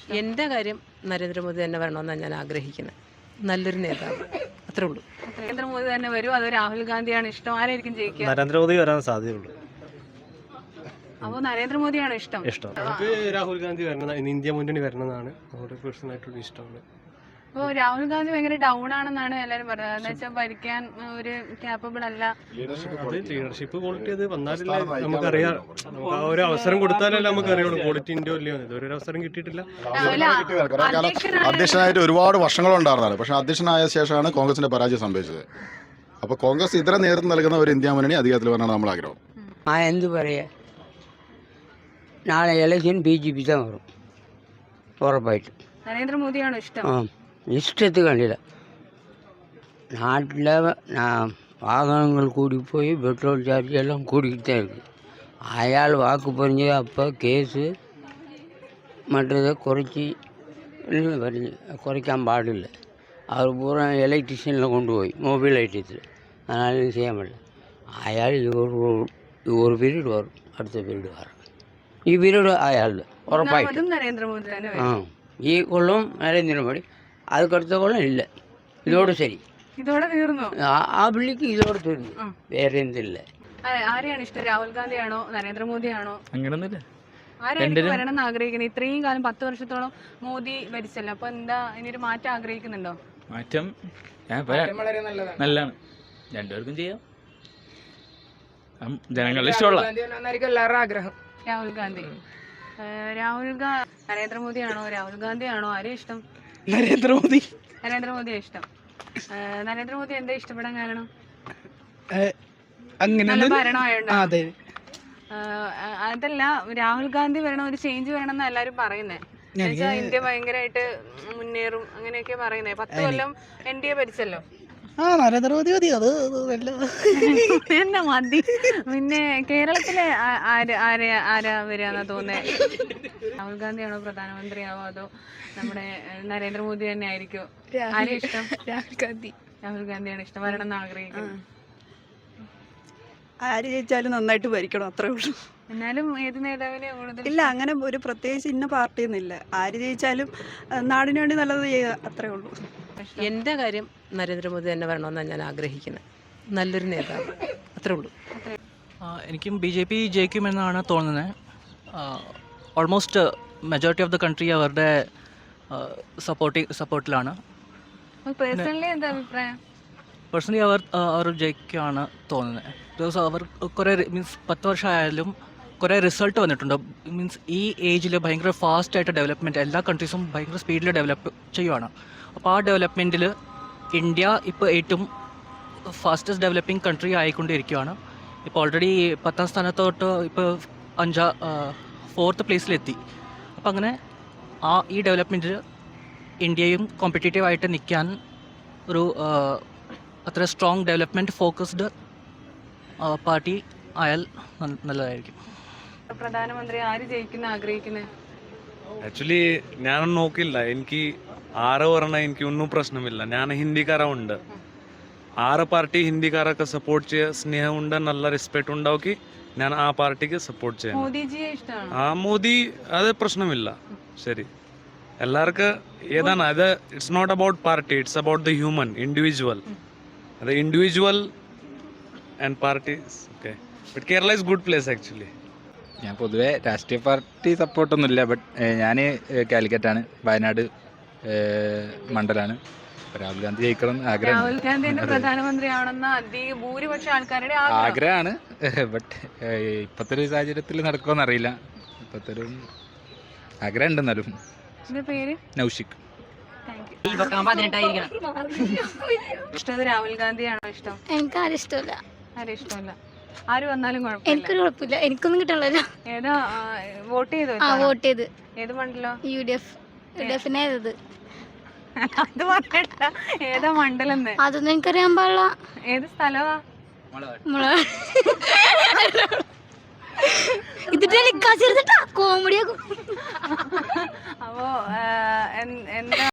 ഇഷ്ടം? എൻ്റെ കാര്യം നരേന്ദ്രമോദി തന്നെ വരണമെന്നാണ് ഞാൻ ആഗ്രഹിക്കുന്നത്. നല്ലൊരു നേതാവ്, അത്രേ ഉള്ളൂ. നരേന്ദ്രമോദി തന്നെ വരും അതോ രാഹുൽ ഗാന്ധിയാണ് ഇഷ്ടം? ആരായിരിക്കും ജയിക്കുക? നരേന്ദ്രമോദി വരാൻ സാധ്യതയുള്ളൂ. അപ്പോൾ നരേന്ദ്രമോദിയാണ് ഇഷ്ടം. നമുക്ക് രാഹുൽ ഗാന്ധി വരണം, ഇന്ത്യ മുന്നണി വരണമെന്നാണ് നമ്മുടെ പേഴ്സണലായിട്ടുള്ള ഇഷ്ടമാണ്. അപ്പോൾ രാഹുൽ ഗാന്ധി ഭയങ്കര ഡൗൺ ആണെന്നാണ് എല്ലാവരും പറയുന്നത്. എന്ന് വെച്ചാൽ ഭരിക്കാൻ ഒരു ക്യാപ്പബിൾ അല്ല. ലീഡർഷിപ്പ് ക്വാളിറ്റി അത് വന്നാലല്ലേ നമുക്കറിയാം. നമുക്ക് ആ ഒരു അവസരം കൊടുത്താലല്ലേ നമുക്ക് അറിയുള്ളൂ ക്വാളിറ്റി ഉണ്ടോ ഇല്ലയോ. ഇതൊരു അവസരം കിട്ടിയിട്ടില്ല. അധ്യക്ഷനായിട്ട് ഒരുപാട് വർഷങ്ങളുണ്ടായിരുന്നല്ലോ. പക്ഷേ അധ്യക്ഷനായ ശേഷമാണ് കോൺഗ്രസിന്റെ പരാജയം സംഭവിച്ചത്. അപ്പോൾ കോൺഗ്രസ് ഇതര നേതൃത്വം നൽകുന്ന ഒരു ഇന്ത്യ മുന്നണി അധികാരത്തിൽ വരാനാണ് നമ്മൾ ആഗ്രഹം. എന്ത് പറയാ, നാളെ ഇലക്ഷൻ BJP தான் വരും ഉറപ്പായിട്ട്. നരേന്ദ്രമോദിയാണോ ഇഷ്ടം? ഇഷ്ടത്തിൽ കണ്ടില്ല. നാട്ടിലെ വാഹനങ്ങൾ കൂടിപ്പോയി, പെട്രോൾ ചാർജ് എല്ലാം കൂടിக்கிட்டு தான் இருக்குது. അയാൾ വാക്ക് പറഞ്ഞത് അപ്പോൾ കേസ് മറ്റേത് കുറയ്ക്കാൻ പാടില്ല. അവർ പൂർണ്ണ ഇലക്ട്രീഷ്യനിൽ കൊണ്ടുപോയി മൊബൈൽ ഐറ്റത്തിൽ. അതാരും ചെയ്യാൻ പാടില്ല. അയാൾ ഒരു പീരീഡ് വരും, അടുത്ത പീരീഡ് വരും. ഈ പീരീഡ് അയാളുടെ ഉറപ്പായിട്ടും. നരേന്ദ്രമോദി തന്നെ ഈ കൊല്ലം നരേന്ദ്രമോദി, അതുക്കടുത്ത കൊല്ലം ഇല്ല. ഇതോട് ശരി, ഇതോടെ തീർന്നു. ആ പുള്ളിക്ക് ഇതോടെ തീർന്നു, വേറെ എന്തില്ല. ആരെയാണ് ഇഷ്ടം? രാഹുൽ ഗാന്ധിയാണോ നരേന്ദ്രമോദിയാണോ? അങ്ങനൊന്നുമില്ല. ആരായിരിക്കും വരണം എന്ന് ആഗ്രഹിക്കുന്നത്? ഇത്രയും കാലം 10 വർഷത്തോളം മോദി ഭരിച്ചല്ലോ. അപ്പൊ എന്താ ഇനിയൊരു മാറ്റം ആഗ്രഹിക്കുന്നുണ്ടോ? മാറ്റം നല്ലതാണ്, രണ്ടുപേർക്കും ചെയ്യാം. ജനങ്ങളുടെ ഇഷ്ടമുള്ള എല്ലാവരുടെ ആഗ്രഹം. രാഹുൽ ഗാന്ധി നരേന്ദ്രമോദിയാണോ രാഹുൽ ഗാന്ധിയാണോ ആരെയും ഇഷ്ടം? നരേന്ദ്രമോദിയെ ഇഷ്ടം. നരേന്ദ്രമോദി എന്താ ഇഷ്ടപ്പെടാൻ കാരണം? നല്ല ഭരണമായോണ്ടോ? അതല്ല, രാഹുൽ ഗാന്ധി വരണം, ഒരു ചേഞ്ച് വേണം എന്ന് എല്ലാരും പറയുന്നേ. ഇന്ത്യ ഭയങ്കരമായിട്ട് മുന്നേറും അങ്ങനെയൊക്കെ പറയുന്നേ. 10 കൊല്ലം NDA ഭരിച്ചല്ലോ. നരേന്ദ്രമോദി മതി, അത് എന്നാ മതി. പിന്നെ കേരളത്തിലെ ആരാ വരാന്നാ തോന്നുന്നത്? രാഹുൽ ഗാന്ധിയാണോ പ്രധാനമന്ത്രിയാവോ അതോ നമ്മുടെ നരേന്ദ്രമോദി തന്നെ ആയിരിക്കോ? ആരെയും ഇഷ്ടം? രാഹുൽ ഗാന്ധിയാണ് ഇഷ്ടം. വരണം എന്ന് ആഗ്രഹിക്കുന്നു. ആര് ജയിച്ചാലും നന്നായിട്ട് ഭരിക്കണം, അത്രേ ഉള്ളൂ. എന്നാലും ഏത് നേതാവിനെ കൂടുതൽ? ഇല്ല, അങ്ങനെ ഒരു പ്രത്യേകിച്ച് ഇന്ന പാർട്ടിയൊന്നുമില്ല. ആര് ജയിച്ചാലും നാടിന് വേണ്ടി നല്ലത് ചെയ്യുക, അത്രേ ഉള്ളൂ. എൻ്റെ കാര്യം നരേന്ദ്രമോദി തന്നെ വരണമെന്നാണ് ഞാൻ ആഗ്രഹിക്കുന്നത്. നല്ലൊരു നേതാവ്, അത്രേ ഉള്ളൂ. എനിക്കും BJP ജയിക്കുമെന്നാണ് തോന്നുന്നത്. Almost majority of the country അവരുടെ സപ്പോർട്ടിലാണ്. പേഴ്സണലി എന്താ അഭിപ്രായം? പേഴ്സണലി അവർ ജയിക്കുകയാണ് തോന്നുന്നത്. ബിക്കോസ് അവർ കുറേ 10 വർഷമായാലും കുറേ റിസൾട്ട് വന്നിട്ടുണ്ട്. മീൻസ് ഈ ഏജിൽ ഭയങ്കര ഫാസ്റ്റായിട്ട് ഡെവലപ്മെൻറ്റ് എല്ലാ കൺട്രീസും ഭയങ്കര സ്പീഡിൽ ഡെവലപ്പ് ചെയ്യുവാണ്. അപ്പോൾ ആ ഡെവലപ്മെൻറ്റിൽ ഇന്ത്യ ഇപ്പോൾ ഏറ്റവും ഫാസ്റ്റസ്റ്റ് ഡെവലപ്പിംഗ് കൺട്രി ആയിക്കൊണ്ടിരിക്കുകയാണ്. ഇപ്പോൾ ഓൾറെഡി 10ാം സ്ഥാനത്തോട്ട് ഇപ്പോൾ 4th പ്ലേസിലെത്തി. അപ്പം അങ്ങനെ ഈ ഡെവലപ്മെൻറ്റിൽ ഇന്ത്യയും കോമ്പറ്റീറ്റീവായിട്ട് നിൽക്കാൻ ഒരു അത്ര സ്ട്രോങ് ഡെവലപ്മെൻറ്റ് ഫോക്കസ്ഡ് പാർട്ടി ആയാൽ നല്ലതായിരിക്കും. പ്രധാനമന്ത്രി ആര് ജയിക്കുന്ന ആഗ്രഹിക്കുന്നത്? ആക്ച്വലി ഞാനൊന്നും നോക്കില്ല. എനിക്ക് 6 പറഞ്ഞാൽ എനിക്ക് ഒന്നും പ്രശ്നമില്ല. ഞാൻ ഹിന്ദിക്കാരുണ്ട്. 6 പാർട്ടി ഹിന്ദിക്കാരൊക്കെ സപ്പോർട്ട് ചെയ്യുക, സ്നേഹമുണ്ട്, നല്ല റെസ്പെക്ട് ഉണ്ടാക്കി ഞാൻ ആ പാർട്ടിക്ക് സപ്പോർട്ട് ചെയ്യാം. മോദിജിയെ ഇഷ്ടമാണ്. മോദി അത് പ്രശ്നമില്ല. ശരി, എല്ലാവർക്കും ഏതാണ് അത്? It's not about party, it's about the human individual. അത് individual and parties. Okay, but Kerala is good place actually. ഞാൻ പൊതുവെ രാഷ്ട്രീയ പാർട്ടി സപ്പോർട്ടൊന്നുമില്ല. ബട്ട് ഞാൻ കാലിക്കറ്റാണ്, വയനാട് മണ്ഡലമാണ്. രാഹുൽ ഗാന്ധി ജയിക്കണം ആഗ്രഹം. രാഹുൽ ഗാന്ധി പ്രധാനമന്ത്രി ആണെന്ന ഭൂരിപക്ഷം ആൾക്കാരുടെ ആഗ്രഹമാണ്. ബട്ട് ഇപ്പോഴത്തെ ഒരു സാഹചര്യത്തിൽ നടക്കുമെന്ന് അറിയില്ല. ഇപ്പോഴത്തെ ഒരു ആഗ്രഹം ഉണ്ടെന്നാലും. പേര് നൗഷിക്. ഇഷ്ടം രാഹുൽ ഗാന്ധിയാണോ ഇഷ്ടം? എനിക്ക് ആരും ഇഷ്ടമല്ല. ആരും ഇഷ്ടമല്ല. ആര് വന്നാലും എനിക്കൊരു കുഴപ്പമില്ല, എനിക്കൊന്നും കിട്ടണല്ലോ. ഏതാ വോട്ട് ചെയ്തോ? വോട്ട് ചെയ്ത്. ഏത് മണ്ഡലം? UDF. UDF-ത്. അത് പറഞ്ഞ ഏതാ മണ്ഡലം? അതൊന്നും എനിക്കറിയാൻ പാടില്ല. ഏത് സ്ഥലമാ? ഇതിട്ട് കോമഡിയാക്കും. അപ്പോ എന്താ